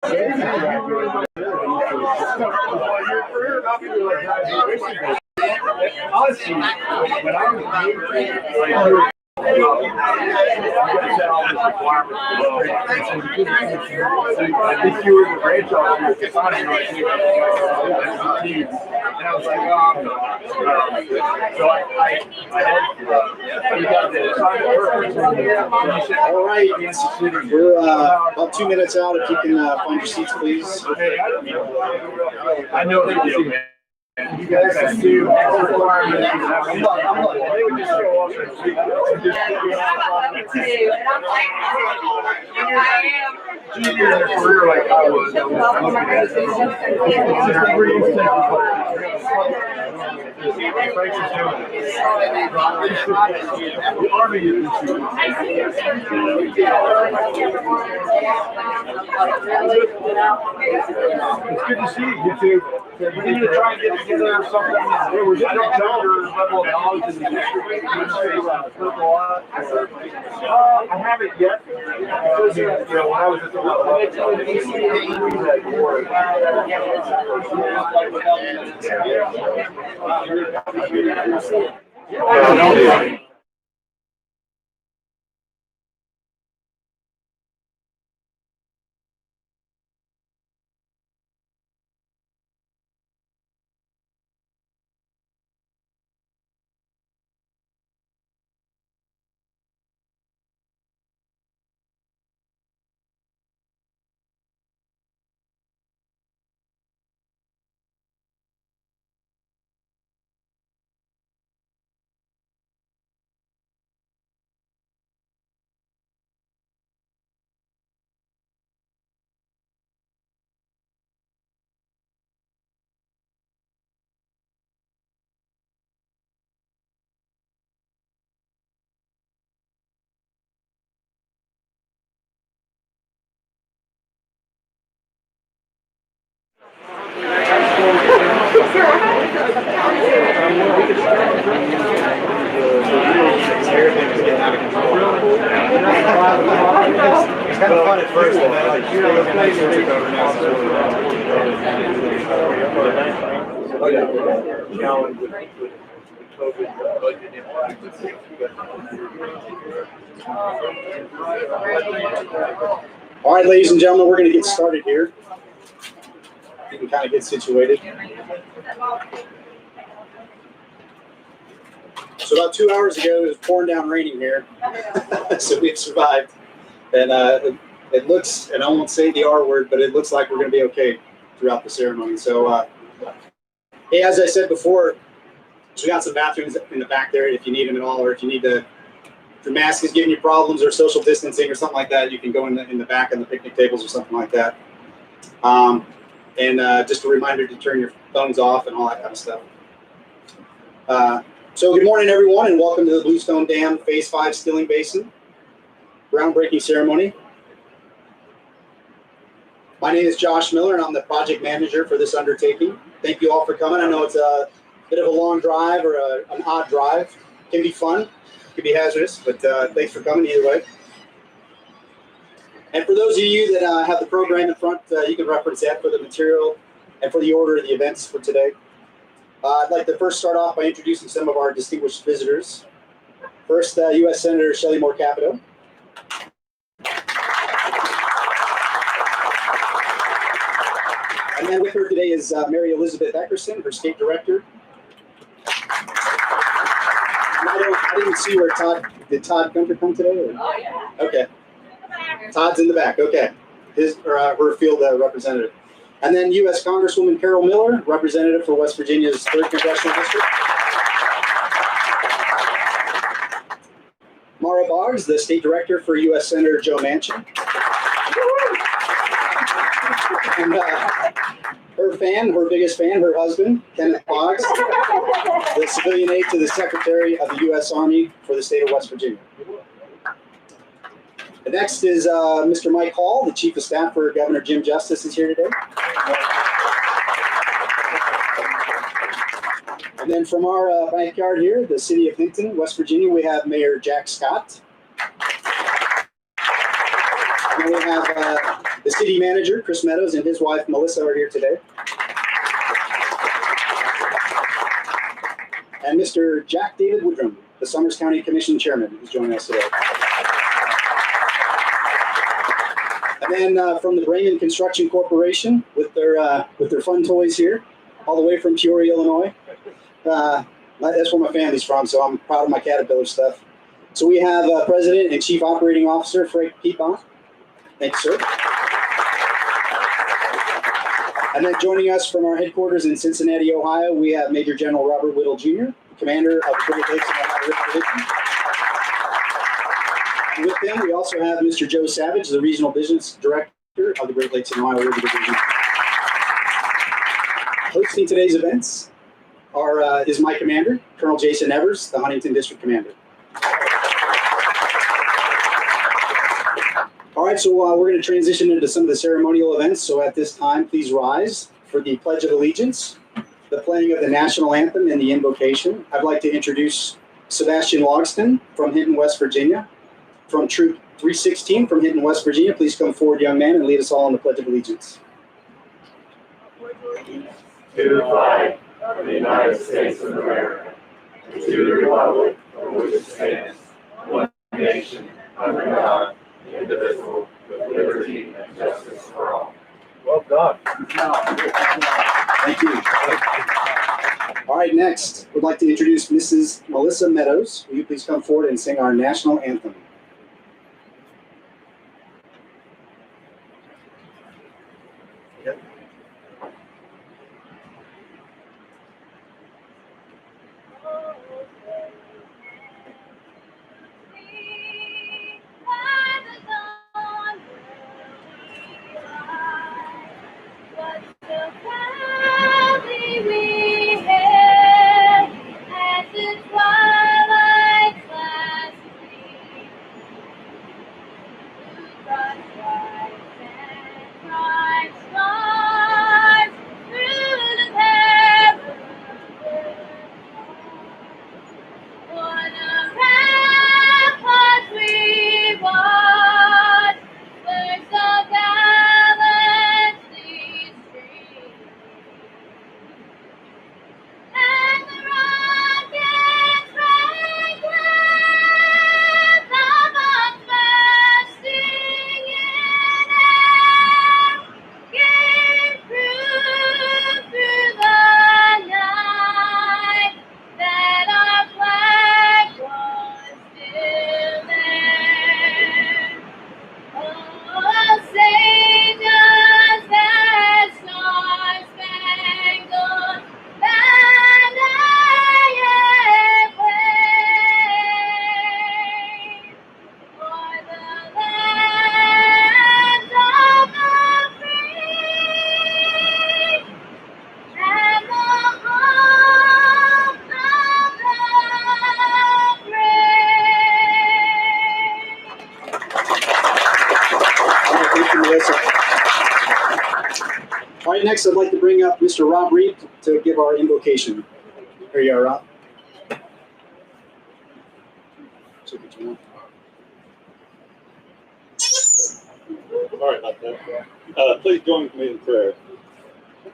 Honestly, when I was I think you were the branch officer at the time, and I was like, oh, I'm not. So we got the all right, we're about 2 minutes out. If you can find your seats, please. I know what you do, man. You guys have to requirements. They would just show up and speak. Junior in their career like I was. It's good to see you two. We're going to try and get together something. I don't know your level of knowledge in the district. I haven't yet. You know, when I was at the It's kind of fun at first, and then like you know the place took over now. Oh yeah. Challenge with COVID budget impact. All right, ladies and gentlemen, we're going to get started here. You can kind of get situated. So about 2 hours ago, it was pouring down raining here. So we've survived. And it looks, and I won't say the R word, but it looks like we're going to be okay throughout the ceremony. So, hey, as I said before, we got some bathrooms in the back there if you need them at all, or if you need to, if your mask is giving you problems or social distancing or something like that, you can go in the back on the picnic tables or something like that. And just a reminder to turn your phones off and all that kind of stuff. So good morning, everyone, and welcome to the Bluestone Dam Phase 5 Stilling Basin groundbreaking ceremony. My name is Josh Miller, and I'm the project manager for this undertaking. Thank you all for coming. I know it's a bit of a long drive or an odd drive. It can be fun, it can be hazardous, but thanks for coming either way. And for those of you that have the program in front, you can reference that for the material and for the order of the events for today. I'd like to first start off by introducing some of our distinguished visitors. First, U.S. Senator Shelley Moore Capito. And then with her today is Mary Elizabeth Eckerson, her state director. I didn't see where did Todd Gunter come today? Or? Oh, yeah. Okay. Todd's in the back. Okay. Her field representative. And then U.S. Congresswoman Carol Miller, representative for West Virginia's 3rd Congressional District. Mara Boggs, the state director for U.S. Senator Joe Manchin. And her biggest fan, her husband, Kenneth Boggs, the civilian aide to the Secretary of the U.S. Army for the state of West Virginia. The next is Mr. Mike Hall, the Chief of Staff for Governor Jim Justice, is here today. And then from our backyard here, the city of Hinton, West Virginia, we have Mayor Jack Scott. And we have the The city manager, Chris Meadows, and his wife, Melissa, are here today. And Mr. Jack David Woodrum, the Summers County Commission Chairman, is joining us today. And then from the Brandman Construction Corporation, with their fun toys here, all the way from Peoria, Illinois. That's where my family's from, so I'm proud of my Caterpillar stuff. So we have President and Chief Operating Officer Frank Pietmont. Thanks, sir. And then joining us from our headquarters in Cincinnati, Ohio, we have Major General Robert Whittle Jr., Commander of the Great Lakes and Ohio River Division. And with them, we also have Mr. Joe Savage, the Regional Business Director of the Great Lakes and Ohio River Division. Hosting today's events is my commander, Colonel Jason Evers, the Huntington District Commander. All right, so we're going to transition into some of the ceremonial events. So at this time, please rise for the Pledge of Allegiance, the playing of the National Anthem, and the Invocation. I'd like to introduce Sebastian Logston from Hinton, West Virginia. From Troop 316 from Hinton, West Virginia, please come forward, young man, and lead us all in the Pledge of Allegiance. To the flag of the United States of America, and to the republic for which it stands, one nation, under God, indivisible, with liberty and justice for all. Well done. Thank you. All right, next, we'd like to introduce Mrs. Melissa Meadows. Will you please come forward and sing our national anthem? All right, next I'd like to bring up Mr. Rob Reed to give our invocation. Here you are, Rob. Sorry about that. Please join with me in prayer.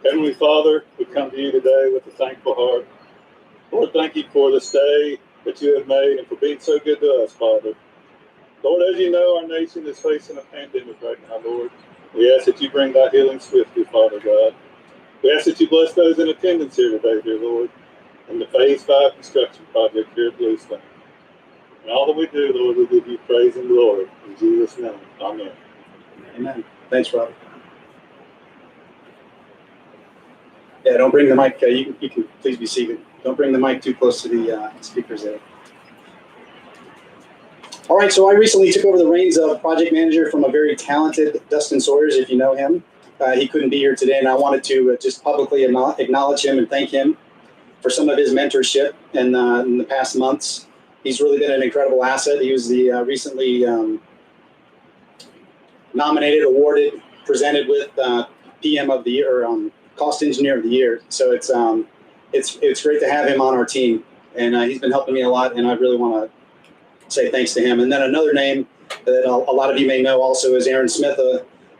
Heavenly Father, we come to you today with a thankful heart. Lord, thank you for this day that you have made and for being so good to us, Father. Lord, as you know, our nation is facing a pandemic right now, Lord. We ask that you bring thy healing swiftly, Father God. We ask that you bless those in attendance here today, dear Lord, in the Phase 5 construction project here at Bluestone. And all that we do, Lord, we give you praise and glory. In Jesus' name, amen. Amen. Thanks, Rob. Yeah, don't bring the mic. You can please be seated. Don't bring the mic too close to the speakers there. All right, so I recently took over the reins of project manager from a very talented Dustin Sawyers, if you know him. He couldn't be here today, and I wanted to just publicly acknowledge him and thank him for some of his mentorship in the past months. He's really been an incredible asset. He was the recently nominated, awarded, presented with PM of the Year, or Cost Engineer of the Year. So it's great to have him on our team, and he's been helping me a lot, and I really want to say thanks to him. And then another name that a lot of you may know also is Aaron Smith,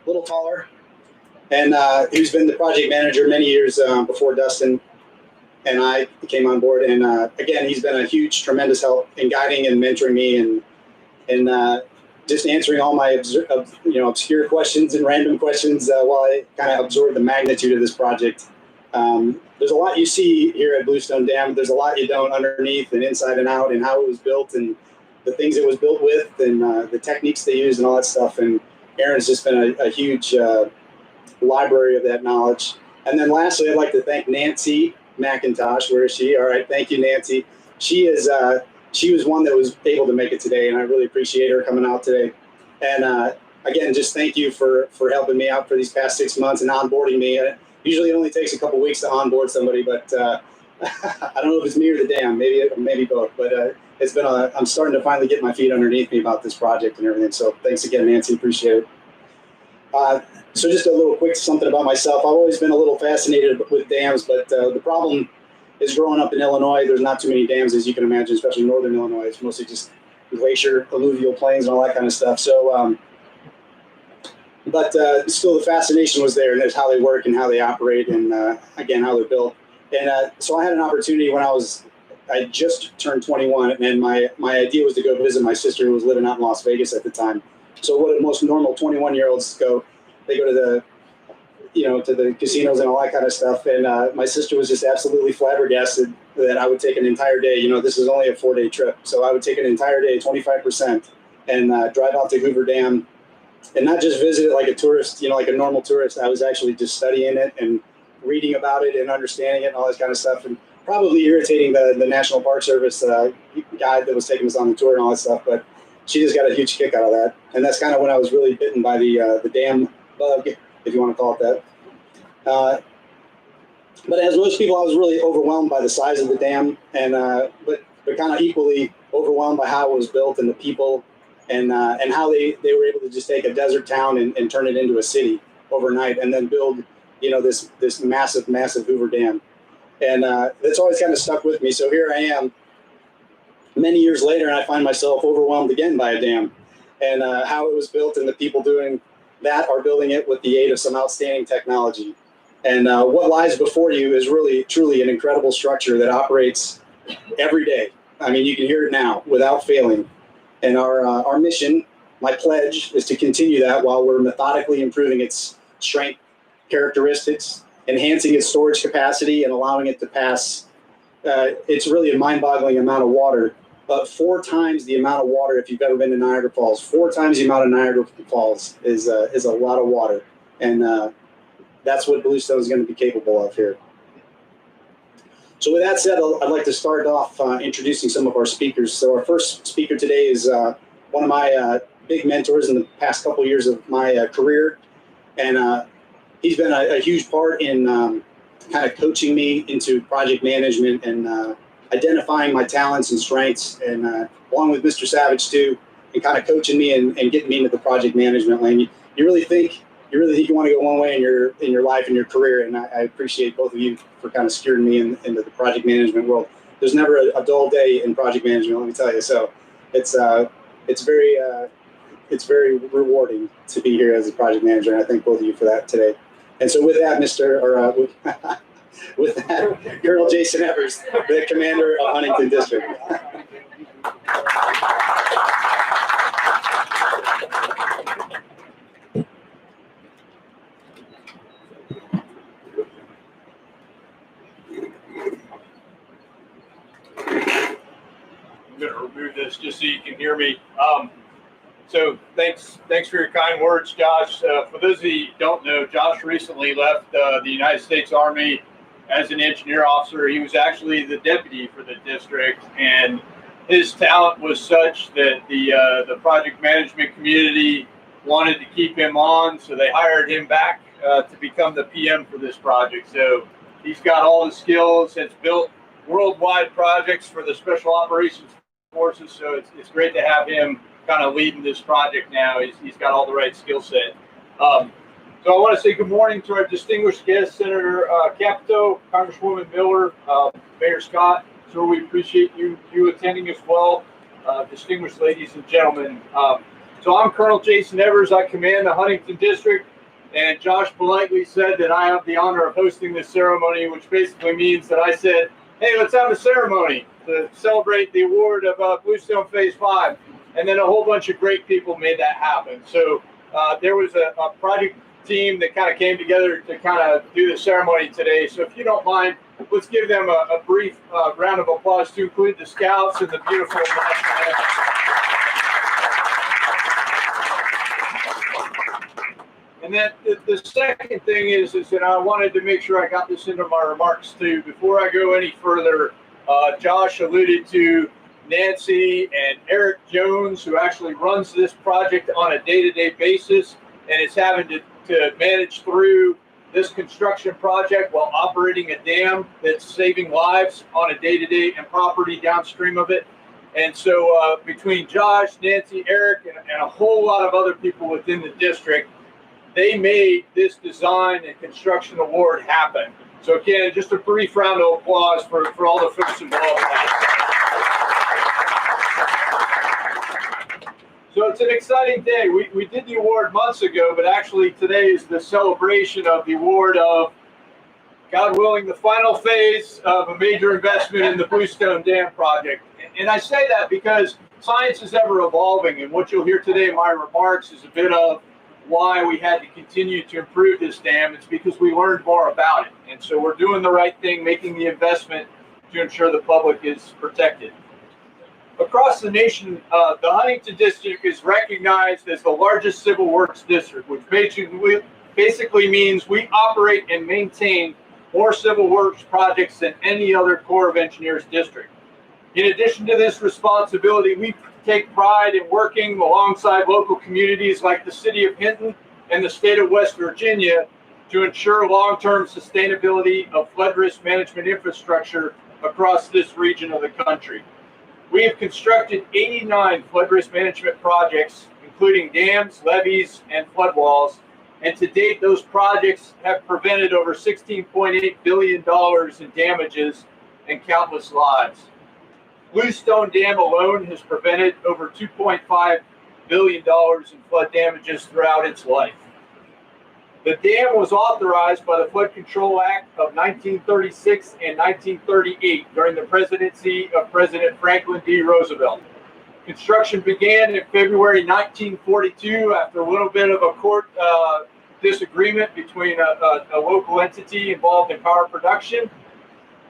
little taller. And he's been the project manager many years before Dustin and I came on board. And again, he's been a huge, tremendous help in guiding and mentoring me and just answering all my obscure questions and random questions while I kind of absorb the magnitude of this project. There's a lot you see here at Bluestone Dam. There's a lot you don't underneath and inside and out and how it was built and the things it was built with and the techniques they use and all that stuff. And Aaron's just been a huge library of that knowledge. And then lastly, I'd like to thank Nancy Mcintosh. Where is she? All right. Thank you, Nancy. She was one that was able to make it today, and I really appreciate her coming out today. And again, just thank you for helping me out for these past 6 months and onboarding me. Usually it only takes a couple weeks to onboard somebody, but I don't know if it's me or the dam, maybe both. But it's been I'm starting to finally get my feet underneath me about this project and everything. So thanks again, Nancy. Appreciate it. So just a little quick something about myself. I've always been a little fascinated with dams, but the problem is growing up in Illinois, there's not too many dams, as you can imagine, especially northern Illinois. It's mostly just glacier, alluvial plains, and all that kind of stuff. So, but still the fascination was there, and that's how they work and how they operate and, again, how they're built. And so I had an opportunity when I just turned 21, and my idea was to go visit my sister who was living out in Las Vegas at the time. So what most normal 21-year-olds go, they go to the to the casinos and all that kind of stuff. And my sister was just absolutely flabbergasted that I would take an entire day. This is only a 4-day trip. So I would take an entire day, 25%, and drive out to Coffer Dam and not just visit it like a tourist, like a normal tourist. I was actually just studying it and reading about it and understanding it and all this kind of stuff. And probably irritating the National Park Service guide that was taking us on the tour and all that stuff. But she just got a huge kick out of that. And that's kind of when I was really bitten by the dam bug, if you want to call it that. But as most people, I was really overwhelmed by the size of the dam, and but kind of equally overwhelmed by how it was built and the people, and how they were able to just take a desert town and turn it into a city overnight, and then build this massive Coffer Dam, and that's always kind of stuck with me. So here I am, many years later, and I find myself overwhelmed again by a dam, and how it was built, and the people doing that are building it with the aid of some outstanding technology. And what lies before you is really, truly an incredible structure that operates every day. I mean, you can hear it now without failing. And our mission, my pledge, is to continue that while we're methodically improving its strength characteristics, enhancing its storage capacity, and allowing it to pass. It's really a mind-boggling amount of water, but 4 times the amount of water if you've ever been to Niagara Falls. 4 times the amount of Niagara Falls is a lot of water. And that's what Bluestone is going to be capable of here. So with that said, I'd like to start off introducing some of our speakers. So our first speaker today is one of my big mentors in the past couple of years of my career. And he's been a huge part in kind of coaching me into project management and identifying my talents and strengths, and along with Mr. Savage too, and kind of coaching me and getting me into the project management lane. You really think you want to go one way in your life and your career, and I appreciate both of you for kind of steering me into the project management world. There's never a dull day in project management, let me tell you. So it's very rewarding to be here as a project manager, and I thank both of you for that today. And so with that, with that, Colonel Jason Evers, the commander of Huntington District. I'm going to remove this just so you can hear me. So thanks for your kind words, Josh. For those of you who don't know, Josh recently left the United States Army as an engineer officer. He was actually the deputy for the district, and his talent was such that the project management community wanted to keep him on, so they hired him back to become the PM for this project. So he's got all the skills, has built worldwide projects for the Special Operations Forces, so it's great to have him kind of leading this project now. He's got all the right skill set. So I want to say good morning to our distinguished guest, Senator Capito, Congresswoman Miller, Mayor Scott. So we appreciate you attending as well, distinguished ladies and gentlemen. So I'm Colonel Jason Evers. I command the Huntington District. And Josh politely said that I have the honor of hosting this ceremony, which basically means that I said, hey, let's have a ceremony to celebrate the award of Bluestone Phase 5. And then a whole bunch of great people made that happen. So there was a project team that kind of came together to kind of do the ceremony today. So if you don't mind, let's give them a brief round of applause to include the scouts and the beautiful national anthem. And then the second thing is that I wanted to make sure I got this into my remarks too. Before I go any further, Josh alluded to Nancy and Eric Jones, who actually runs this project on a day-to-day basis and is having to manage through this construction project while operating a dam that's saving lives on a day-to-day and property downstream of it. And so between Josh, Nancy, Eric, and a whole lot of other people within the district, they made this design and construction award happen. So again, just a brief round of applause for all the folks involved in that. So it's an exciting day. We did the award months ago, but actually today is the celebration of the award of, God willing, the final phase of a major investment in the Bluestone Dam project. And I say that because science is ever evolving, and what you'll hear today in my remarks is a bit of why we had to continue to improve this dam. It's because we learned more about it. And so we're doing the right thing, making the investment to ensure the public is protected. Across the nation, the Huntington District is recognized as the largest civil works district, which basically means we operate and maintain more civil works projects than any other Corps of Engineers district. In addition to this responsibility, we take pride in working alongside local communities like the city of Hinton and the state of West Virginia to ensure long-term sustainability of flood risk management infrastructure across this region of the country. We have constructed 89 flood risk management projects, including dams, levees, and flood walls. And to date, those projects have prevented over $16.8 billion in damages and countless lives. Bluestone Dam alone has prevented over $2.5 billion in flood damages throughout its life. The dam was authorized by the Flood Control Act of 1936 and 1938 during the presidency of President Franklin D. Roosevelt. Construction began in February 1942 after a little bit of a court disagreement between a local entity involved in power production.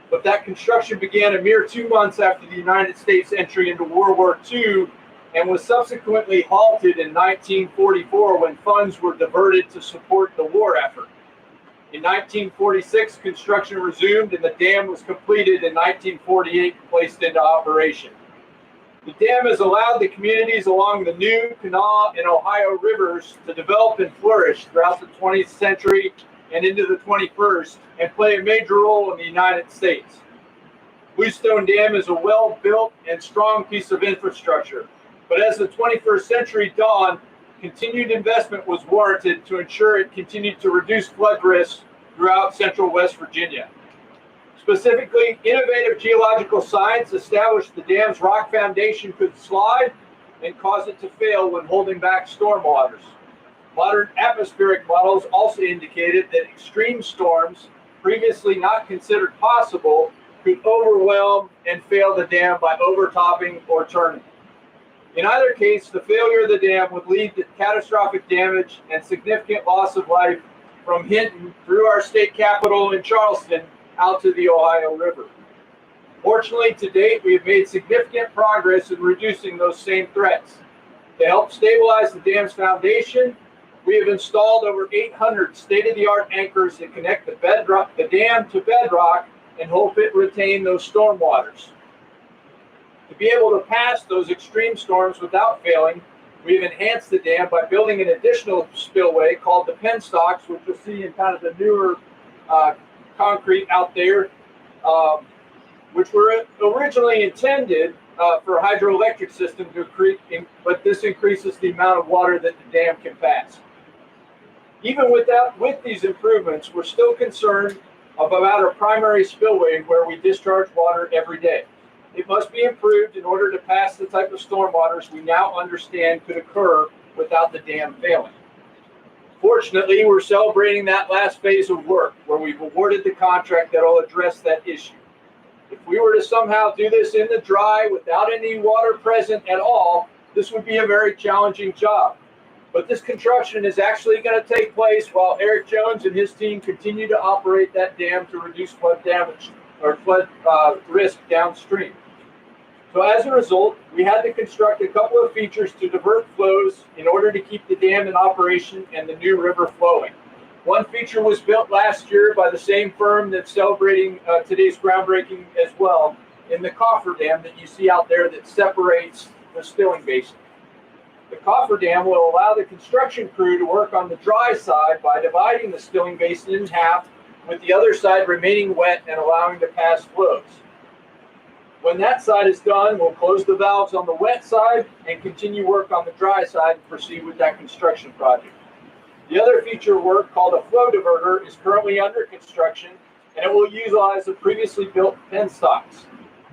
But that construction began a mere 2 months after the United States entry into World War II and was subsequently halted in 1944 when funds were diverted to support the war effort. In 1946, construction resumed and the dam was completed in 1948 and placed into operation. The dam has allowed the communities along the New, Kanawha, and Ohio rivers to develop and flourish throughout the 20th century and into the 21st and play a major role in the United States. Bluestone Dam is a well-built and strong piece of infrastructure. But as the 21st century dawned, continued investment was warranted to ensure it continued to reduce flood risks throughout central West Virginia. Specifically, innovative geological science established the dam's rock foundation could slide and cause it to fail when holding back storm waters. Modern atmospheric models also indicated that extreme storms, previously not considered possible, could overwhelm and fail the dam by overtopping or turning. In either case, the failure of the dam would lead to catastrophic damage and significant loss of life from Hinton through our state capital in Charleston out to the Ohio River. Fortunately, to date, we have made significant progress in reducing those same threats. To help stabilize the dam's foundation, we have installed over 800 state-of-the-art anchors that connect the dam to bedrock and help it retain those storm waters. To be able to pass those extreme storms without failing, we've enhanced the dam by building an additional spillway called the penstocks, which you'll see in kind of the newer concrete out there, which were originally intended for a hydroelectric system to create, but this increases the amount of water that the dam can pass. Even with these improvements, we're still concerned about our primary spillway where we discharge water every day. It must be improved in order to pass the type of storm waters we now understand could occur without the dam failing. Fortunately, we're celebrating that last phase of work where we've awarded the contract that will address that issue. If we were to somehow do this in the dry without any water present at all, this would be a very challenging job. But this construction is actually going to take place while Eric Jones and his team continue to operate that dam to reduce flood damage or flood risk downstream. So as a result, we had to construct a couple of features to divert flows in order to keep the dam in operation and the new river flowing. One feature was built last year by the same firm that's celebrating today's groundbreaking as well, in the Coffer Dam that you see out there that separates the stilling basin. The Coffer Dam will allow the construction crew to work on the dry side by dividing the stilling basin in half, with the other side remaining wet and allowing to pass flows. When that side is done, we'll close the valves on the wet side and continue work on the dry side and proceed with that construction project. The other feature work, called a flow diverter, is currently under construction, and it will utilize the previously built penstocks.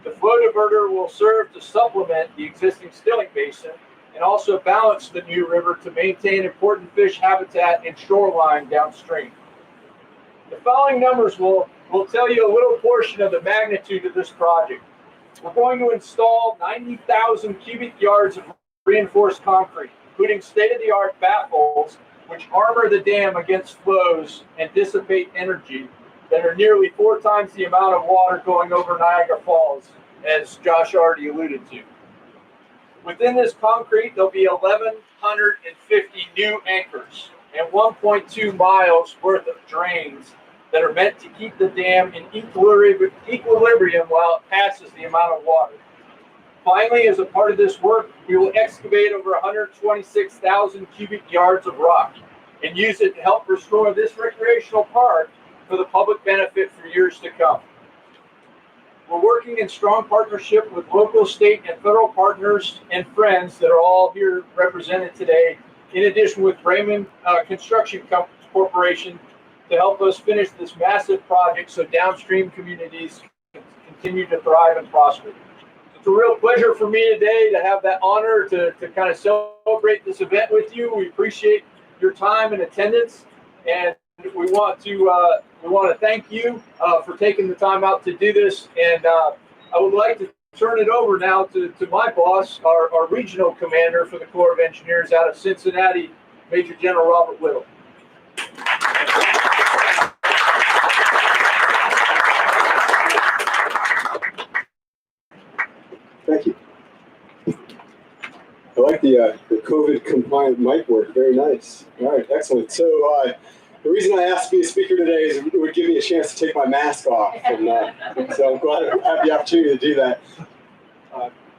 The flow diverter will serve to supplement the existing stilling basin and also balance the new river to maintain important fish habitat and shoreline downstream. The following numbers will tell you a little portion of the magnitude of this project. We're going to install 90,000 cubic yards of reinforced concrete, including state-of-the-art baffles, which armor the dam against flows and dissipate energy that are nearly 4 times the amount of water going over Niagara Falls, as Josh already alluded to. Within this concrete, there'll be 1,150 new anchors and 1.2 miles worth of drains that are meant to keep the dam in equilibrium while it passes the amount of water. Finally, as a part of this work, we will excavate over 126,000 cubic yards of rock and use it to help restore this recreational park for the public benefit for years to come. We're working in strong partnership with local, state, and federal partners and friends that are all here represented today, in addition with Brandman Construction Corporation, to help us finish this massive project so downstream communities can continue to thrive and prosper. It's a real pleasure for me today to have that honor to kind of celebrate this event with you. We appreciate your time and attendance, and we want to thank you for taking the time out to do this. And I would like to turn it over now to my boss, our regional commander for the Corps of Engineers out of Cincinnati, Major General Robert Whittle. Thank you. I like the COVID compliant mic work. Very nice. All right, excellent. So the reason I asked to be a speaker today is it would give me a chance to take my mask off, and so I'm glad I have the opportunity to do that.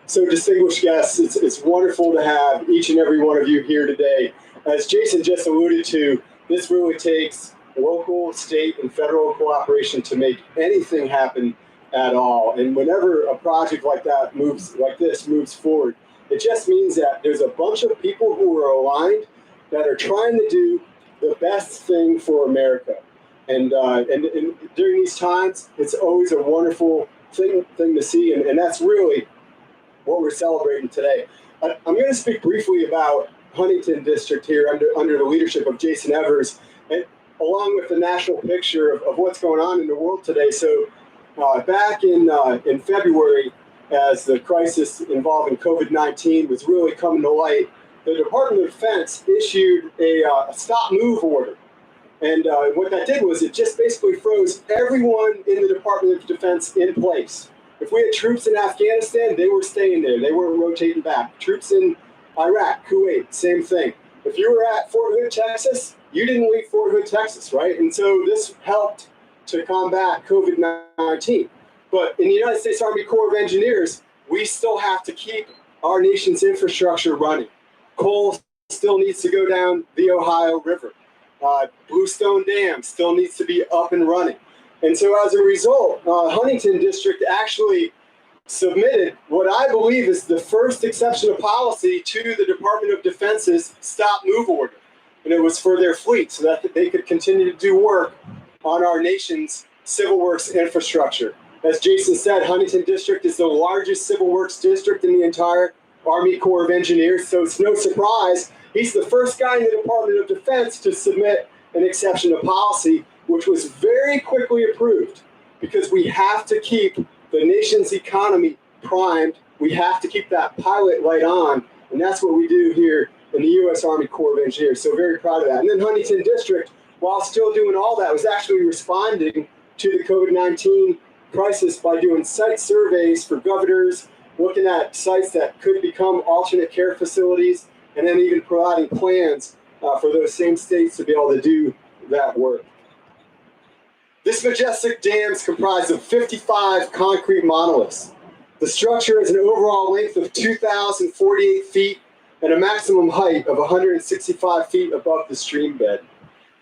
So distinguished guests, it's wonderful to have each and every one of you here today. As Jason just alluded to, this really takes local, state, and federal cooperation to make anything happen at all. And whenever a project like this moves forward, it just means that there's a bunch of people who are aligned that are trying to do the best thing for America. And during these times, it's always a wonderful thing to see, and that's really what we're celebrating today. I'm going to speak briefly about Huntington District here under the leadership of Jason Evers, and along with the national picture of what's going on in the world today. So back in February, as the crisis involving COVID-19 was really coming to light, the Department of Defense issued a stop-move order. And what that did was it just basically froze everyone in the Department of Defense in place. If we had troops in Afghanistan, they were staying there. They weren't rotating back. Troops in Iraq, Kuwait, same thing. If you were at Fort Hood, Texas, you didn't leave Fort Hood, Texas, right? And so this helped to combat COVID-19. But in the United States Army Corps of Engineers, we still have to keep our nation's infrastructure running. Coal still needs to go down the Ohio River. Bluestone Dam still needs to be up and running. And so as a result, Huntington District actually submitted what I believe is the first exception of policy to the Department of Defense's stop-move order. And it was for their fleet so that they could continue to do work on our nation's civil works infrastructure. As Jason said, Huntington District is the largest civil works district in the entire Army Corps of Engineers, so it's no surprise He's the first guy in the Department of Defense to submit an exception to policy, which was very quickly approved because we have to keep the nation's economy primed. We have to keep that pilot light on, and that's what we do here in the U.S. Army Corps of Engineers. So very proud of that. And then Huntington District, while still doing all that, was actually responding to the COVID-19 crisis by doing site surveys for governors, looking at sites that could become alternate care facilities, and then even providing plans for those same states to be able to do that work. This majestic dam is comprised of 55 concrete monoliths. The structure has an overall length of 2,048 feet and a maximum height of 165 feet above the stream bed.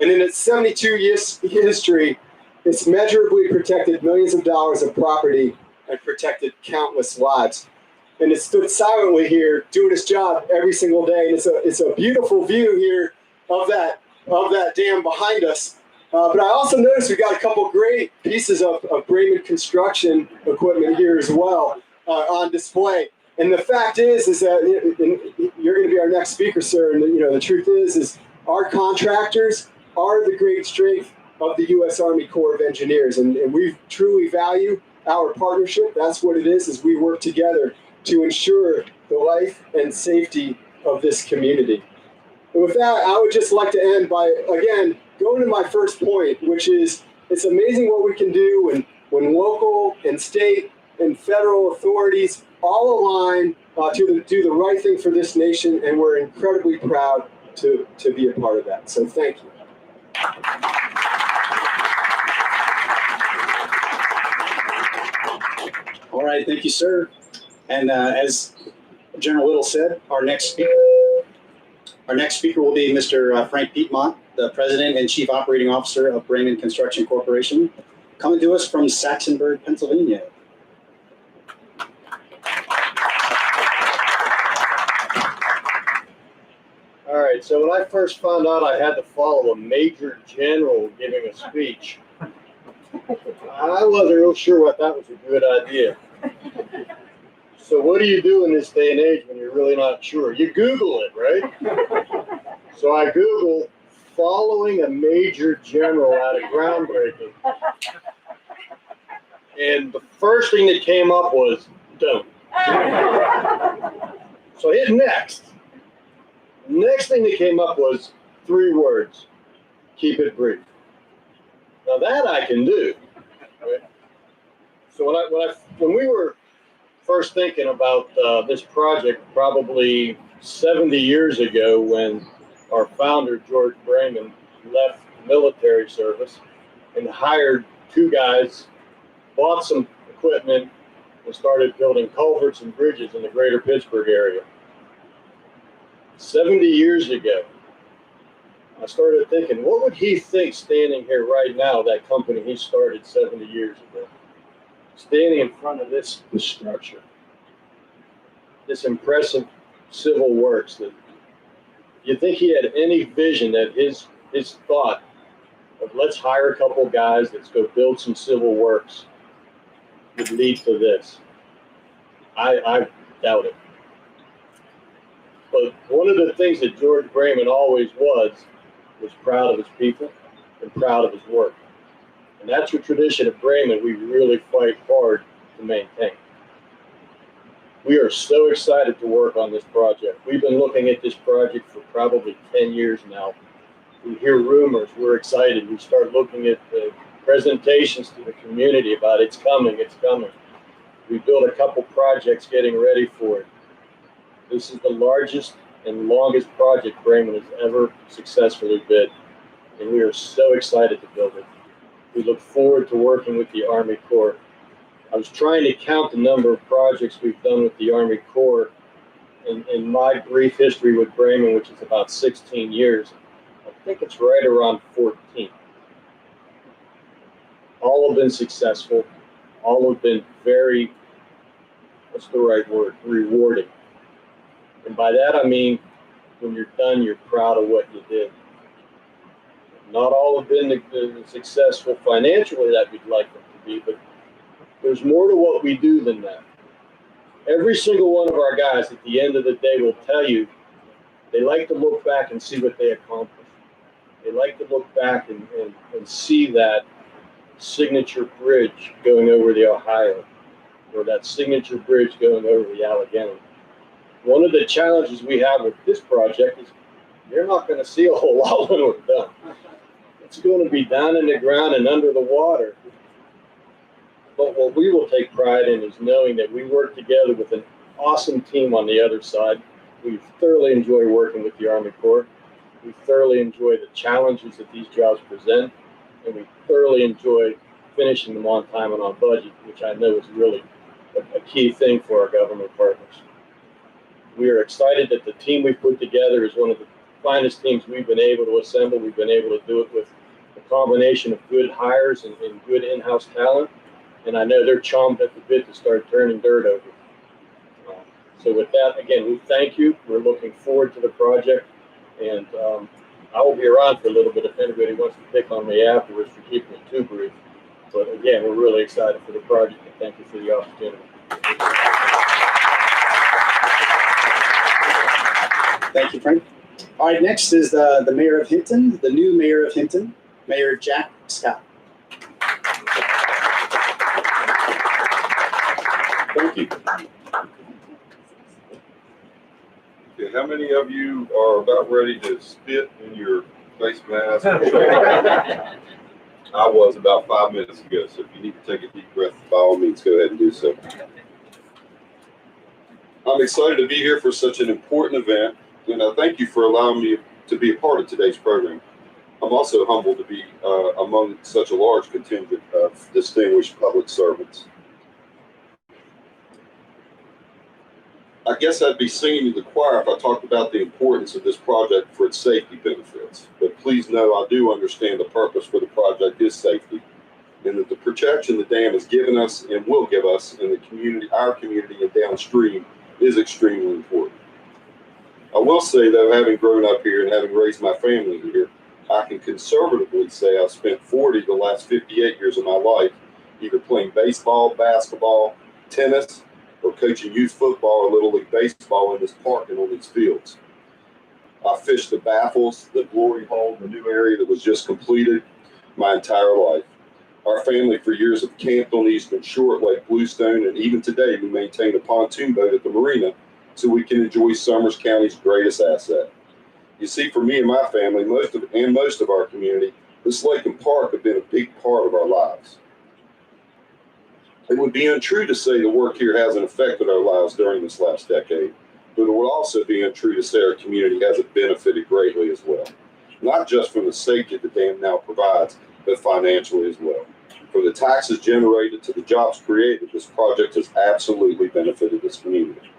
And in its 72 years history, it's measurably protected millions of dollars of property and protected countless lives. And it stood silently here doing its job every single day. And it's a beautiful view here of that dam behind us. But I also noticed we've got a couple great pieces of Brandman construction equipment here as well on display. And the fact is that you're going to be our next speaker, sir. And the truth is our contractors are the great strength of the U.S. Army Corps of Engineers, and we truly value our partnership. That's what it is we work together to ensure the life and safety of this community. And with that, I would just like to end by, again, going to my first point, which is it's amazing what we can do when local and state and federal authorities all align to do the right thing for this nation, and we're incredibly proud to be a part of that. So thank you. All right, thank you, sir. And as General Little said, our next speaker will be Mr. Frank Pietmont, the President and Chief Operating Officer of Brandman Construction Corporation, coming to us from Saxonburg, Pennsylvania. All right, so when I first found out I had to follow a major general giving a speech, I wasn't real sure what that was a good idea. So what do you do in this day and age when you're really not sure? You Google it, right? So I Googled following a major general at a groundbreaking. And the first thing that came up was, don't. So I hit next. Next thing that came up was 3 words: keep it brief. Now that I can do. Right? So when we were first thinking about this project, probably 70 years ago, when our founder George Brandman left military service and hired 2 guys, bought some equipment, and started building culverts and bridges in the greater Pittsburgh area. 70 years ago, I started thinking, what would he think standing here right now, that company he started 70 years ago, standing in front of this structure, this impressive civil works, that you think he had any vision that his thought of let's hire a couple guys, let's go build some civil works would lead to this? I doubt it. But one of the things that George Brandman always was proud of his people and proud of his work. And that's a tradition of Brandman we really fight hard to maintain. We are so excited to work on this project. We've been looking at this project for probably 10 years now. We hear rumors, we're excited. We start looking at the presentations to the community about it's coming, it's coming. We built a couple projects getting ready for it. This is the largest and longest project Brandman has ever successfully bid, and we are so excited to build it. We look forward to working with the Army Corps. I was trying to count the number of projects we've done with the Army Corps in my brief history with Brandman, which is about 16 years. I think it's right around 14. All have been successful. All have been very, what's the right word, rewarding. And by that I mean, when you're done, you're proud of what you did. Not all have been successful financially that we'd like them to be, but there's more to what we do than that. Every single one of our guys at the end of the day will tell you They like to look back and see what they accomplished. They like to look back and see that signature bridge going over the Ohio, or that signature bridge going over the Allegheny. One of the challenges we have with this project is you're not going to see a whole lot when we're done. It's going to be down in the ground and under the water. But what we will take pride in is knowing that we work together with an awesome team on the other side. We thoroughly enjoy working with the Army Corps. We thoroughly enjoy the challenges that these jobs present, and we thoroughly enjoy finishing them on time and on budget, which I know is really a key thing for our government partners. We are excited that the team we've put together is one of the finest teams we've been able to assemble. We've been able to do it with a combination of good hires and good in-house talent, and I know they're chomping at the bit to start turning dirt over. So with that, again, we thank you. We're looking forward to the project, and I will be around for a little bit if anybody wants to pick on me afterwards for keeping it too brief. But again, we're really excited for the project, and thank you for the opportunity. Thank you, Frank. All right, next is the mayor of Hinton, the new mayor of Hinton, Mayor Jack Scott. Thank you. Okay, how many of you are about ready to spit in your face mask? I was about 5 minutes ago, so if you need to take a deep breath, by all means, go ahead and do so. I'm excited to be here for such an important event, and I thank you for allowing me to be a part of today's program. I'm also humbled to be among such a large contingent of distinguished public servants. I guess I'd be singing to the choir if I talked about the importance of this project for its safety benefits. But please know I do understand the purpose for the project is safety, and that the protection the dam has given us and will give us in the community, our community and downstream, is extremely important. I will say, though, having grown up here and having raised my family here, I can conservatively say I've spent 40 of the last 58 years of my life either playing baseball, basketball, tennis, or coaching youth football or Little League baseball in this park and on these fields. I fished the Baffles, the Glory Hole, the new area that was just completed my entire life. Our family for years have camped on the Eastern Shore at Lake Bluestone, and even today we maintain a pontoon boat at the marina so we can enjoy Summers County's greatest asset. You see, for me and my family, most of our community, this lake and park have been a big part of our lives. It would be untrue to say the work here hasn't affected our lives during this last decade, but it would also be untrue to say our community hasn't benefited greatly as well. Not just from the safety the dam now provides, but financially as well. From the taxes generated to the jobs created, this project has absolutely benefited this community.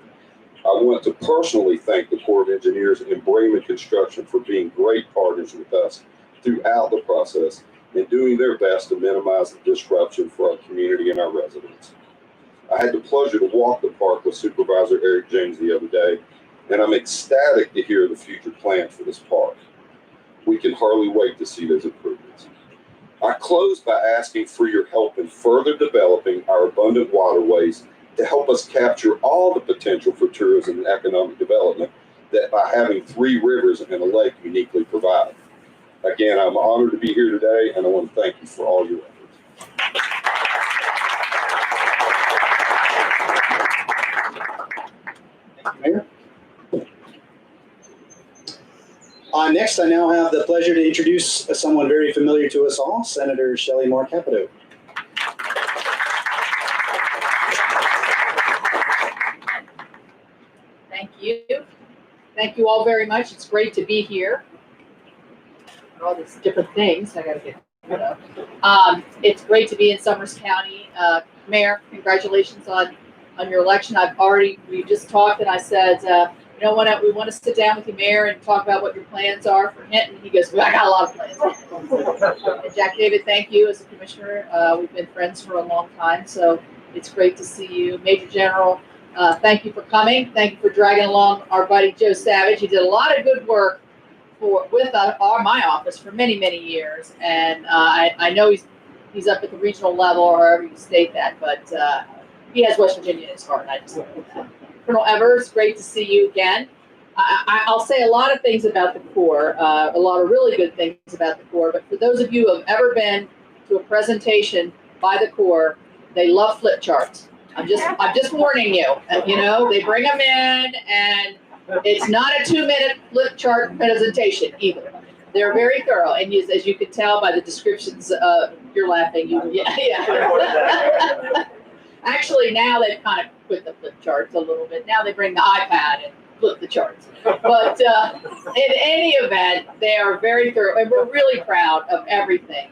I want to personally thank the Corps of Engineers and Brandman Construction for being great partners with us throughout the process and doing their best to minimize the disruption for our community and our residents. I had the pleasure to walk the park with Supervisor Eric James the other day, and I'm ecstatic to hear the future plans for this park. We can hardly wait to see those improvements. I close by asking for your help in further developing our abundant waterways to help us capture all the potential for tourism and economic development that by having 3 rivers and a lake uniquely provide. Again, I'm honored to be here today, and I want to thank you for all your efforts. Thank you, Mayor. Next, I now have the pleasure to introduce someone very familiar to us all, Senator Shelley Moore Capito. Thank you. Thank you all very much. It's great to be here. All these different things I got to get rid of. It's great to be in Summers County. Mayor, congratulations on your election. We just talked and I said, you know what, we want to sit down with you, Mayor, and talk about what your plans are for Hinton. He goes, well, I got a lot of plans. And Jack David, thank you as a commissioner. We've been friends for a long time, so it's great to see you. Major General, thank you for coming. Thank you for dragging along our buddy Joe Savage. He did a lot of good work with my office for many, many years, and I know he's up at the regional level or however you state that, but he has West Virginia in his heart, and I just know that. Colonel Evers, great to see you again. I'll say a lot of things about the Corps, a lot of really good things about the Corps, but for those of you who have ever been to a presentation by the Corps, they love flip charts. I'm just warning you. You know, they bring them in, and it's not a 2-minute flip chart presentation either. They're very thorough, and as you can tell by the descriptions, you're laughing. Yeah. Actually, now they've kind of quit the flip charts a little bit. Now they bring the iPad and flip the charts. But in any event, they are very thorough, and we're really proud of everything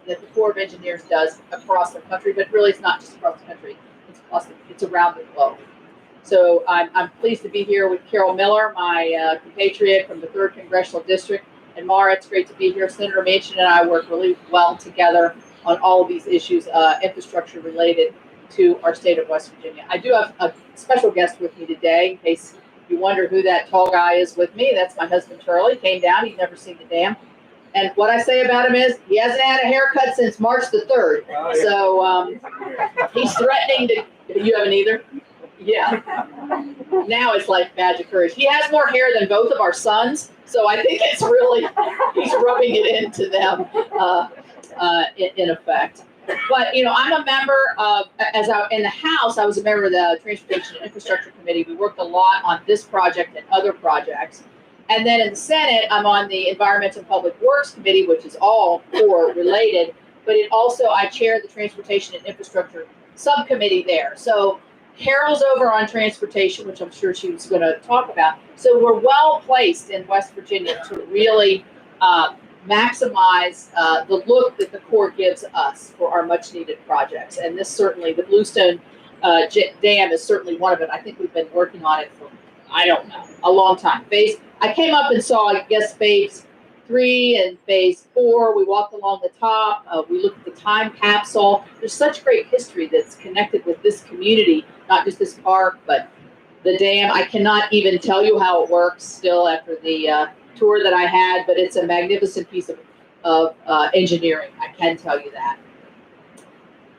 that the Corps of Engineers does across the country. But really, it's not just across the country; it's around the globe. So I'm pleased to be here with Carol Miller, my compatriot from the 3rd Congressional District. And Mara, it's great to be here. Senator Manchin and I work really well together on all of these issues, infrastructure related to our state of West Virginia. I do have a special guest with me today, in case you wonder who that tall guy is with me. That's my husband, Charlie. Came down. He's never seen the dam. And what I say about him is he hasn't had a haircut since March the 3rd. Oh, yeah. So he's threatening to, you haven't either? Yeah. Now it's like badge of courage. He has more hair than both of our sons, so I think it's really, he's rubbing it into them in effect. But, you know, I'm a member of, in the House, I was a member of the Transportation and Infrastructure Committee. We worked a lot on this project and other projects. And then in the Senate, I'm on the Environment and Public Works Committee, which is all Corps related. But it also, I chair the Transportation and Infrastructure Subcommittee there. So Carol's over on transportation, which I'm sure she was going to talk about. So we're well placed in West Virginia to really maximize the look that the Corps gives us for our much needed projects. And this certainly, the Bluestone Dam is certainly one of it. I think we've been working on it for, I don't know, a long time. I came up and saw, I guess, phase 3 and phase 4. We walked along the top. We looked at the time capsule. There's such great history that's connected with this community, not just this park, but the dam. I cannot even tell you how it works still after the tour that I had, but it's a magnificent piece of engineering. I can tell you that.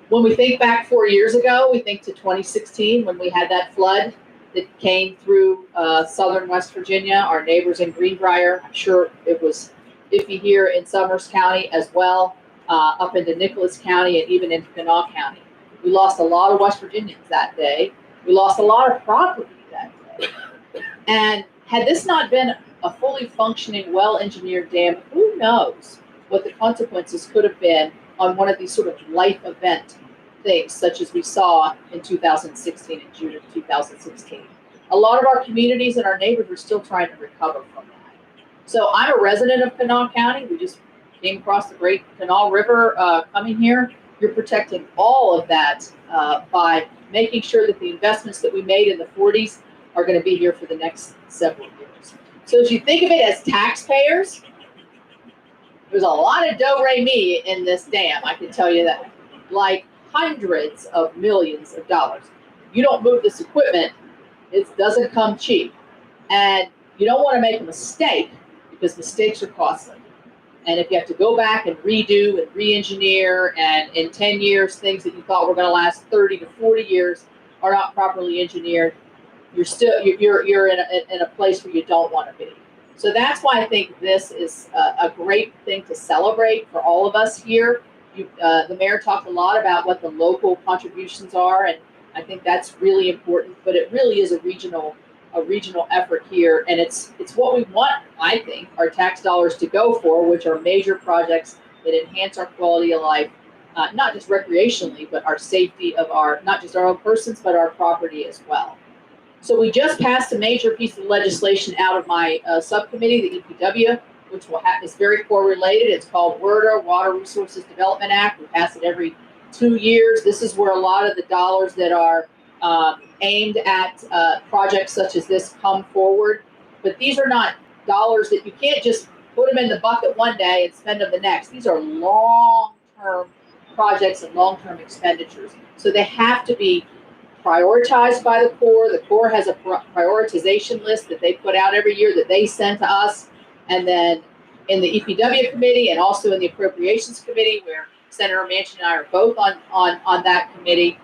When we think back 4 years ago, we think to 2016 when we had that flood that came through southern West Virginia, our neighbors in Greenbrier. I'm sure it was iffy here in Summers County as well, up into Nicholas County and even into Kanawha County. We lost a lot of West Virginians that day. We lost a lot of property that day. And had this not been a fully functioning, well-engineered dam, who knows what the consequences could have been on one of these sort of life event things, such as we saw in 2016, in June of 2016. A lot of our communities and our neighbors are still trying to recover from that. So I'm a resident of Kanawha County. We just came across the Great Kanawha River coming here. You're protecting all of that by making sure that the investments that we made in the 40s are going to be here for the next several years. So as you think of it as taxpayers, there's a lot of do-re-mi in this dam, I can tell you that. Like hundreds of millions of dollars. You don't move this equipment, it doesn't come cheap. And you don't want to make a mistake because mistakes are costly. And if you have to go back and redo and re-engineer, and in 10 years, things that you thought were going to last 30 to 40 years are not properly engineered, you're in a place where you don't want to be. So that's why I think this is a great thing to celebrate for all of us here. The mayor talked a lot about what the local contributions are, and I think that's really important. But it really is a regional effort here, and it's what we want, I think, our tax dollars to go for, which are major projects that enhance our quality of life, not just recreationally, but our safety of not just our own persons, but our property as well. So we just passed a major piece of legislation out of my subcommittee, the EPW, which is very Corps related. It's called WRDA, Water Resources Development Act. We pass it every 2 years. This is where a lot of the dollars that are aimed at projects such as this come forward. But these are not dollars that you can't just put them in the bucket one day and spend them the next. These are long-term projects and long-term expenditures. So they have to be prioritized by the Corps. The Corps has a prioritization list that they put out every year that they send to us. And then in the EPW committee and also in the Appropriations Committee, where Senator Manchin and I are both on that committee,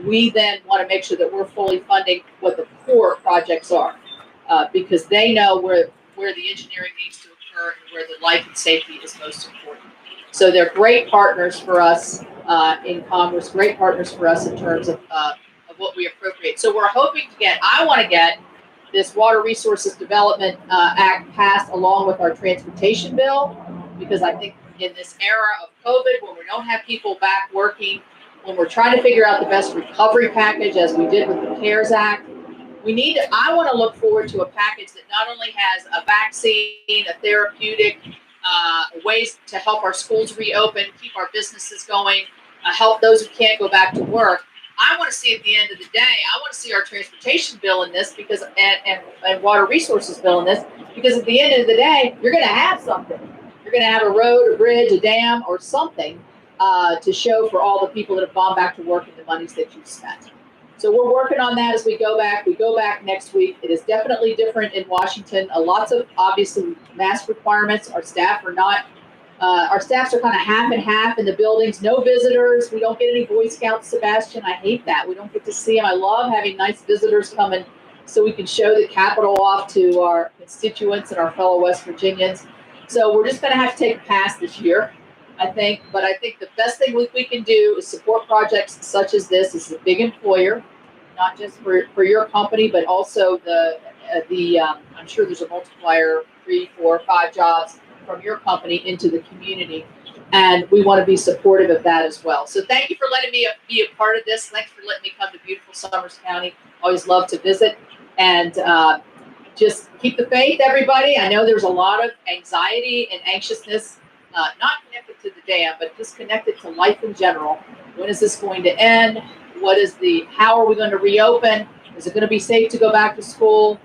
we then want to make sure that we're fully funding what the core projects are. because they know where the engineering needs to occur and where the life and safety is most important. So they're great partners for us in Congress, great partners for us in terms of what we appropriate. So we're hoping to I want to get this Water Resources Development Act passed along with our transportation bill, because I think in this era of COVID, when we don't have people back working, when we're trying to figure out the best recovery package, as we did with the CARES Act, I want to look forward to a package that not only has a vaccine, a therapeutic, ways to help our schools reopen, keep our businesses going, help those who can't go back to work. I want to see at the end of the day, I want to see our transportation bill in this because, and water resources bill in this, because at the end of the day, you're going to have something. You're going to have a road, a bridge, a dam, or something to show for all the people that have gone back to work and the monies that you've spent. So we're working on that as we go back. We go back next week. It is definitely different in Washington. Lots of obviously mask requirements. Our staff are not. Our staffs are kind of half and half in the buildings. No visitors. We don't get any Boy Scouts, Sebastian. I hate that. We don't get to see them. I love having nice visitors coming so we can show the Capitol off to our constituents and our fellow West Virginians. So we're just going to have to take a pass this year, I think. But I think the best thing we can do is support projects such as this. This is a big employer, not just for your company, but also I'm sure there's a multiplier, 3, 4, 5 jobs from your company into the community, and we want to be supportive of that as well. So thank you for letting me be a part of this. Thanks for letting me come to beautiful Somers County. Always love to visit, and just keep the faith, everybody. I know there's a lot of anxiety and anxiousness, not connected to the dam, but just connected to life in general. When is this going to end? How are we going to reopen? Is it going to be safe to go back to school?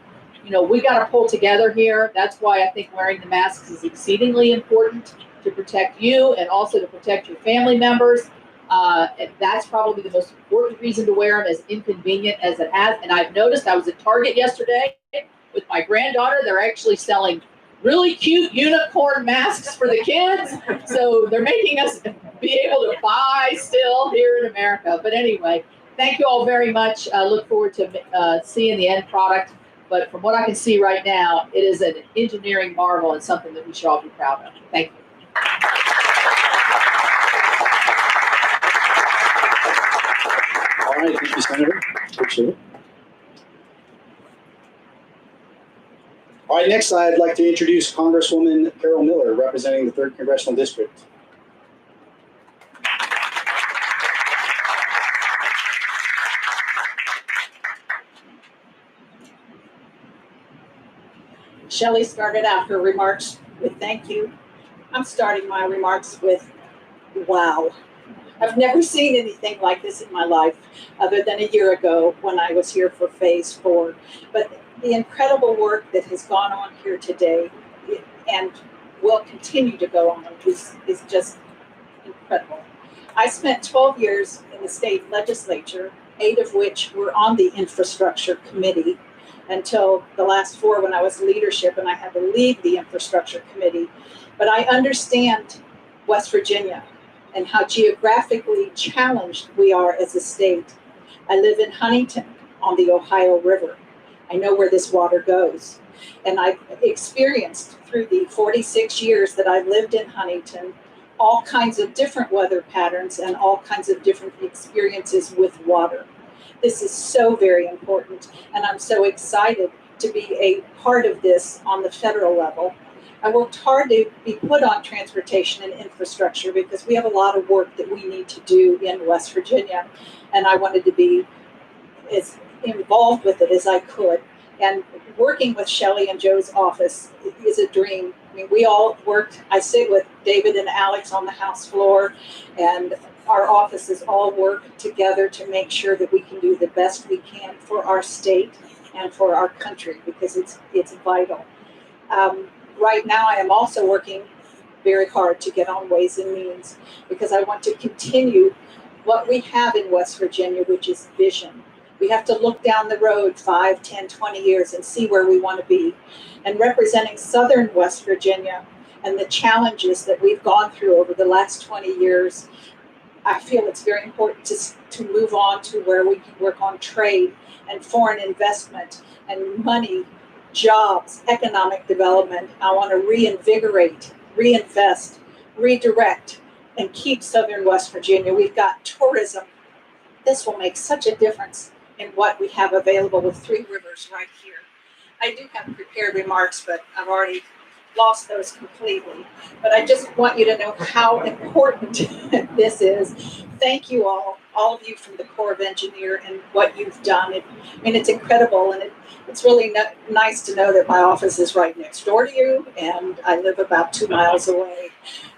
You know, we got to pull together here. That's why I think wearing the masks is exceedingly important to protect you and also to protect your family members. And that's probably the most important reason to wear them, as inconvenient as it has. And I've noticed, I was at Target yesterday with my granddaughter. They're actually selling really cute unicorn masks for the kids. So they're making us be able to buy still here in America. But anyway, thank you all very much. I look forward to seeing the end product. But from what I can see right now, it is an engineering marvel and something that we should all be proud of. Thank you. All right, thank you, Senator. Appreciate it. All right, next I'd like to introduce Congresswoman Carol Miller, representing the 3rd Congressional District. Shelley started out her remarks with thank you. I'm starting my remarks with wow. I've never seen anything like this in my life other than a year ago when I was here for phase 4. But the incredible work that has gone on here today and will continue to go on is just incredible. I spent 12 years in the state legislature, 8 of which were on the infrastructure committee, until the last 4 when I was leadership and I had to leave the infrastructure committee. But I understand West Virginia and how geographically challenged we are as a state. I live in Huntington on the Ohio River. I know where this water goes. And I've experienced through the 46 years that I've lived in Huntington all kinds of different weather patterns and all kinds of different experiences with water. This is so very important, and I'm so excited to be a part of this on the federal level. I worked hard to be put on transportation and infrastructure because we have a lot of work that we need to do in West Virginia, and I wanted to be as involved with it as I could. And working with Shelley and Joe's office is a dream. I mean, we all worked, I sit with David and Alex on the House floor, and our offices all work together to make sure that we can do the best we can for our state and for our country, because it's vital. Right now, I am also working very hard to get on Ways and Means because I want to continue what we have in West Virginia, which is vision. We have to look down the road 5, 10, 20 years and see where we want to be. And representing Southern West Virginia and the challenges that we've gone through over the last 20 years, I feel it's very important to move on to where we can work on trade and foreign investment and money jobs, economic development. I want to reinvigorate, reinvest, redirect, and keep Southern West Virginia. We've got tourism. This will make such a difference in what we have available with Three Rivers right here. I do have prepared remarks, but I've already lost those completely. But I just want you to know how important this is. Thank you all of you from the Corps of Engineers and what you've done. It's incredible, and it's really nice to know that my office is right next door to you, and I live about 2 miles away.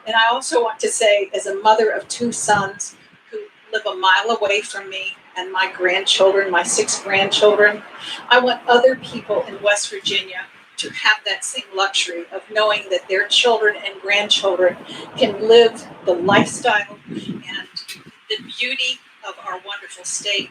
And I also want to say, as a mother of 2 sons who live a mile away from me, and my grandchildren, my 6 grandchildren, I want other people in West Virginia to have that same luxury of knowing that their children and grandchildren can live the lifestyle and the beauty of our wonderful state.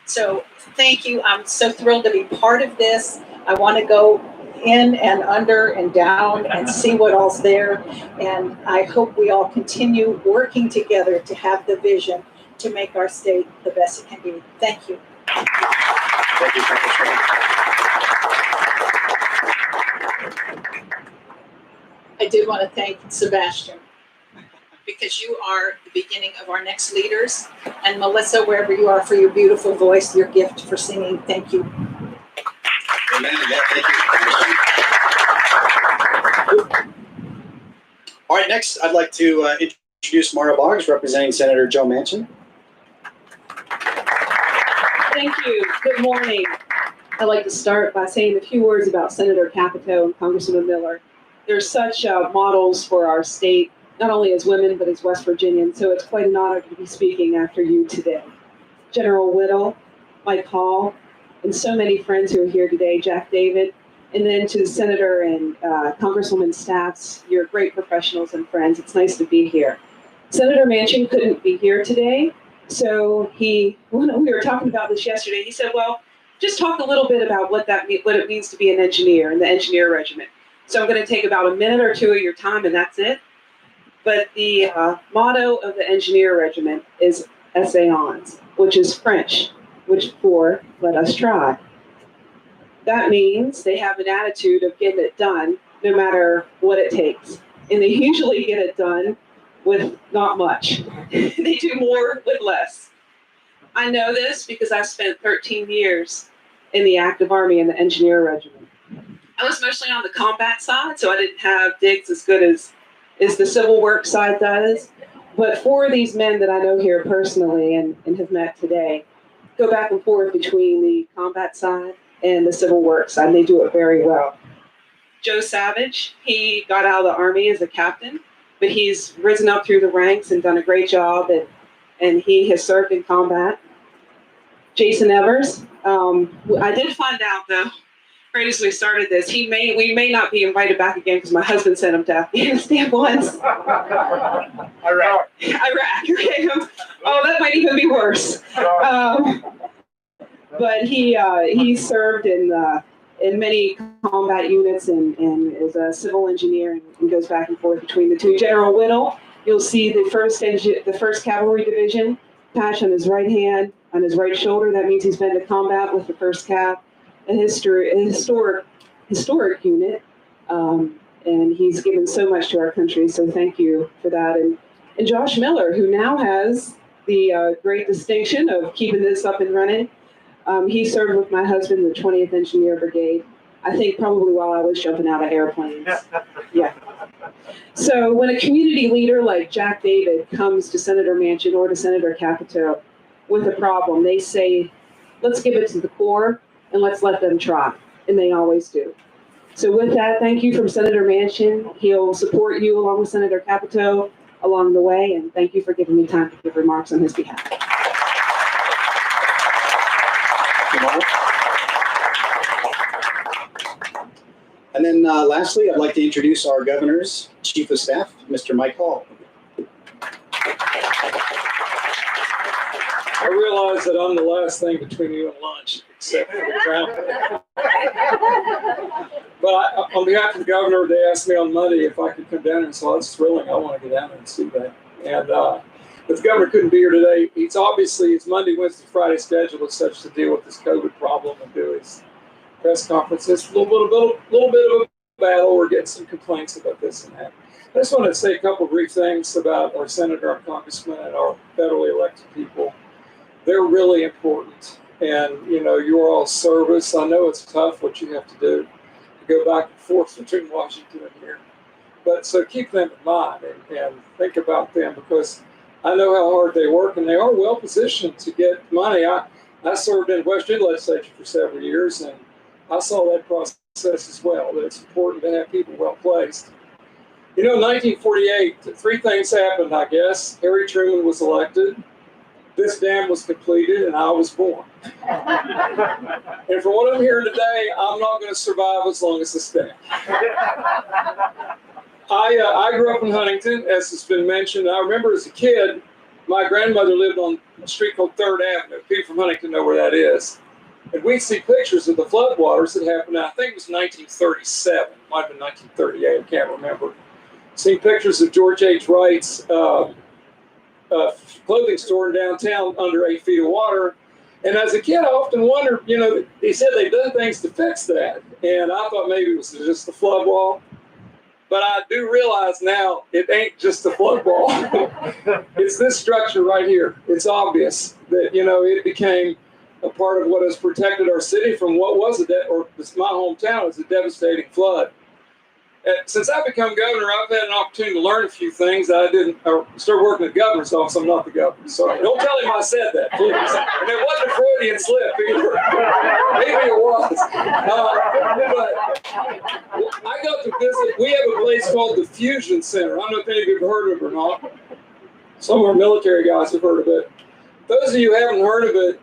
So thank you. I'm so thrilled to be part of this. I want to go in and under and down and see what all's there. And I hope we all continue working together to have the vision to make our state the best it can be. Thank you. Thank you, Secretary. I did want to thank Sebastian, because you are the beginning of our next leaders. And Melissa, wherever you are, for your beautiful voice, your gift for singing. Thank you. Amen. Yeah, thank you. All right, next I'd like to introduce Mara Boggs, representing Senator Joe Manchin. Thank you. Good morning. I'd like to start by saying a few words about Senator Capito and Congressman Miller. They're such models for our state, not only as women, but as West Virginians, so it's quite an honor to be speaking after you today. General Whittle, Mike Hall, and so many friends who are here today, Jack David, and then to the Senator and Congresswoman staffs, you're great professionals and friends. It's nice to be here. Senator Manchin couldn't be here today, so when we were talking about this yesterday, he said, well, just talk a little bit about what it means to be an engineer in the engineer regiment. So I'm going to take about a minute or 2 of your time, and that's it. But the motto of the engineer regiment is Essayons, which is French, which for let us try. That means they have an attitude of getting it done no matter what it takes. And they usually get it done with not much. They do more with less. I know this because I spent 13 years in the active Army in the engineer regiment. I was mostly on the combat side, so I didn't have digs as good as the civil work side does. But 4 of these men that I know here personally and have met today go back and forth between the combat side and the civil work side, and they do it very well. Joe Savage, he got out of the Army as a captain, but he's risen up through the ranks and done a great job, and he has served in combat. Jason Evers, I did find out though, right as we started this, we may not be invited back again because my husband sent him to Afghanistan once. Iraq. Okay. Oh, that might even be worse. But he served in many combat units and is a civil engineer and goes back and forth between the two. General Whittle, you'll see the first Cavalry Division patch on his right hand, on his right shoulder. That means he's been to combat with the 1st Cav. A historic unit, and he's given so much to our country, so thank you for that. And Josh Miller, who now has the great distinction of keeping this up and running. He served with my husband in the 20th Engineer Brigade, I think probably while I was jumping out of airplanes. Yeah. So when a community leader like Jack David comes to Senator Manchin or to Senator Capito with a problem, they say, let's give it to the Corps, and let's let them try, and they always do. So with that, thank you from Senator Manchin. He'll support you along with Senator Capito along the way, and thank you for giving me time to give remarks on his behalf. And then lastly, I'd like to introduce our Governor's Chief of Staff, Mr. Mike Hall. I realize that I'm the last thing between you and lunch, except for the crown. But on behalf of the governor, they asked me on Monday if I could come down, and so it's thrilling. I want to get down there and see that. And but the governor couldn't be here today. It's obviously his Monday, Wednesday, Friday schedule is such to deal with this COVID problem and do his press conferences. A little bit of a battle. We're getting some complaints about this and that. I just want to say a couple of brief things about our senator, our congressman, and our federally elected people. They're really important. And, you know, your all service, I know it's tough what you have to do to go back and forth between Washington and here. But so keep them in mind and think about them, because I know how hard they work, and they are well positioned to get money. I served in the West Virginia legislature for several years, and I saw that process as well, that it's important to have people well placed. You know, in 1948, three things happened, I guess. Harry Truman was elected, this dam was completed, and I was born. And from what I'm hearing today, I'm not going to survive as long as this dam. I grew up in Huntington, as has been mentioned. I remember as a kid, my grandmother lived on a street called 3rd Avenue. People from Huntington know where that is. And we'd see pictures of the floodwaters that happened, I think it was 1937, might have been 1938, I can't remember. Seen pictures of George H. Wright's clothing store in downtown under 8 feet of water. And as a kid, I often wondered, you know, he said they've done things to fix that. And I thought maybe it was just the flood wall. But I do realize now it ain't just a flood wall. It's this structure right here. It's obvious that, you know, it became a part of what has protected our city from what was my hometown was a devastating flood. Since I've become governor, I've had an opportunity to learn a few things that I didn't. I started working at the governor's office. I'm not the governor. Sorry. Don't tell him I said that, please. And it wasn't a Freudian slip either. Maybe it was. But I got to visit. We have a place called the Fusion Center. I don't know if any of you have heard of it or not. Some of our military guys have heard of it. Those of you who haven't heard of it,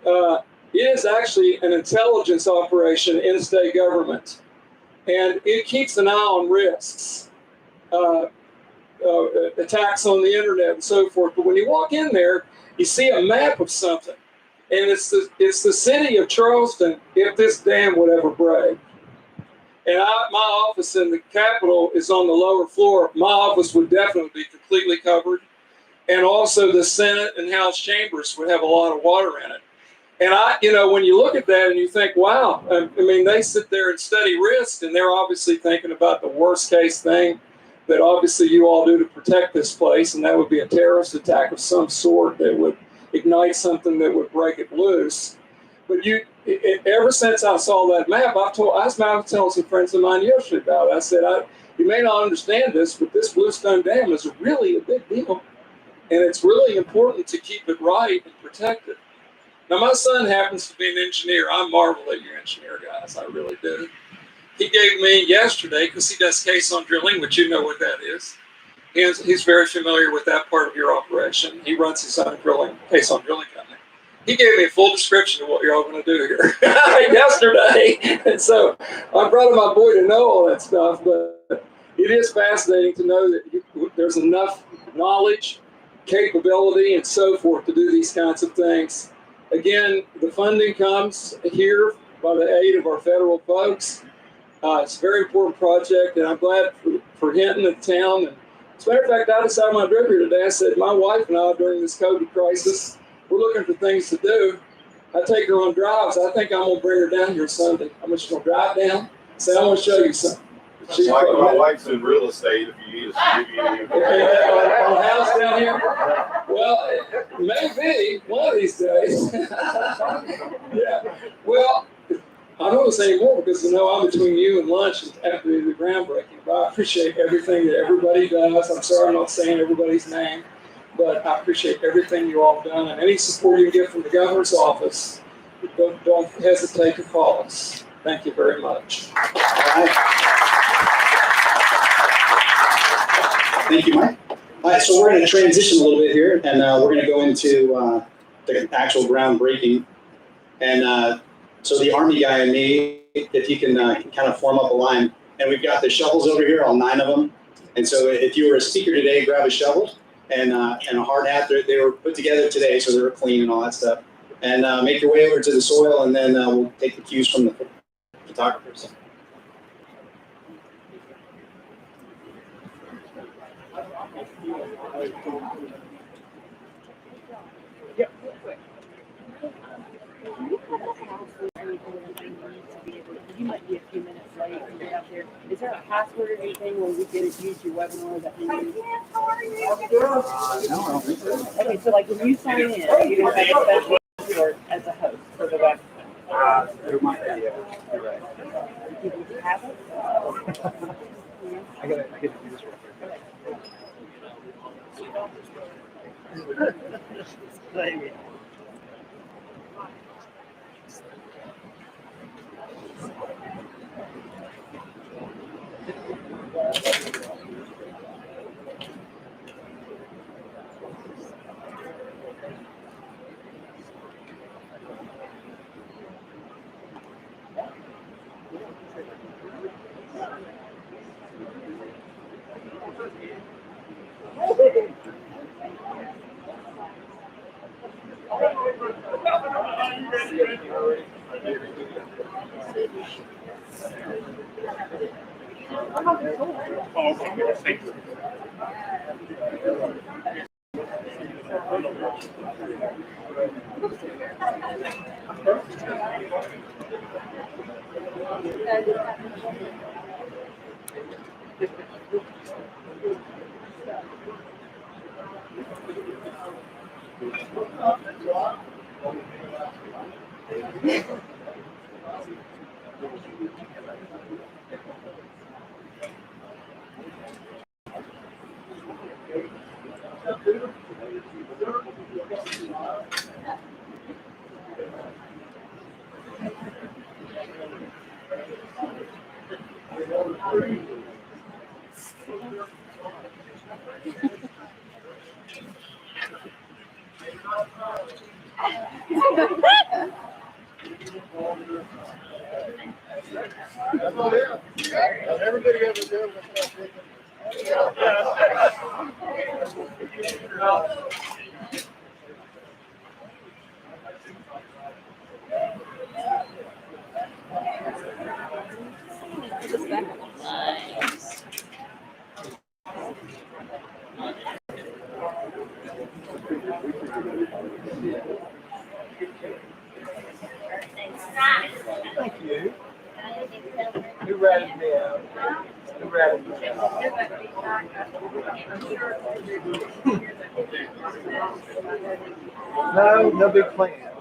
it is actually an intelligence operation in state government. And it keeps an eye on risks, attacks on the internet and so forth. But when you walk in there, you see a map of something. And it's the city of Charleston if this dam would ever break. And my office in the Capitol is on the lower floor. My office would definitely be completely covered. And also the Senate and House chambers would have a lot of water in it. And when you look at that and you think, wow, I mean, they sit there and study risk, and they're obviously thinking about the worst case thing that obviously you all do to protect this place, and that would be a terrorist attack of some sort that would ignite something that would break it loose. But ever since I saw that map, I was telling some friends of mine yesterday about it. I said, you may not understand this, but this Bluestone Dam is really a big deal, and it's really important to keep it right and protect it. Now, my son happens to be an engineer. I marvel at your engineer guys. I really do. He gave me yesterday, because he does caisson drilling, which you know what that is. He's very familiar with that part of your operation. He runs his own caisson drilling company. He gave me a full description of what you're all going to do here yesterday. And so I brought my boy to know all that stuff. But it is fascinating to know that there's enough knowledge, capability, and so forth to do these kinds of things. Again, the funding comes here by the aid of our federal folks. It's a very important project, and I'm glad for Hinton and the town. And as a matter of fact, I decided my trip here today, I said, my wife and I, during this COVID crisis, we're looking for things to do. I take her on drives. I think I'm going to bring her down here Sunday. I'm just going to drive down, say, I want to show you something. My wife's in real estate. If you need us to give you on a house down here. Well, maybe one of these days. Yeah. Well, I don't say anymore because I'm between you and lunch after the groundbreaking. But I appreciate everything that everybody does. I'm sorry I'm not saying everybody's name, but I appreciate everything you all have done, and any support you get from the governor's office. Don't hesitate to call us. Thank you very much. All right. Thank you, Mike. All right, so we're going to transition a little bit here, and we're going to go into the actual groundbreaking. And so the Army guy and me, if you can kind of form up a line. And we've got the shovels over here, all 9 of them. And so if you were a speaker today, grab a shovel and a hard hat. They were put together today, so they were clean and all that stuff. And make your way over to the soil, and then we'll take the cues from the photographers. You might Is there a password or anything where we can use your webinar that we use? No, I don't think so. Okay, so like when you sign in, you don't have a special password as a host for the webinar. There might be, you're right. Do you have it? I gotta do this real quick. Everybody has a good Thank you. Who ratted me out? Who ratted me out? No big plans.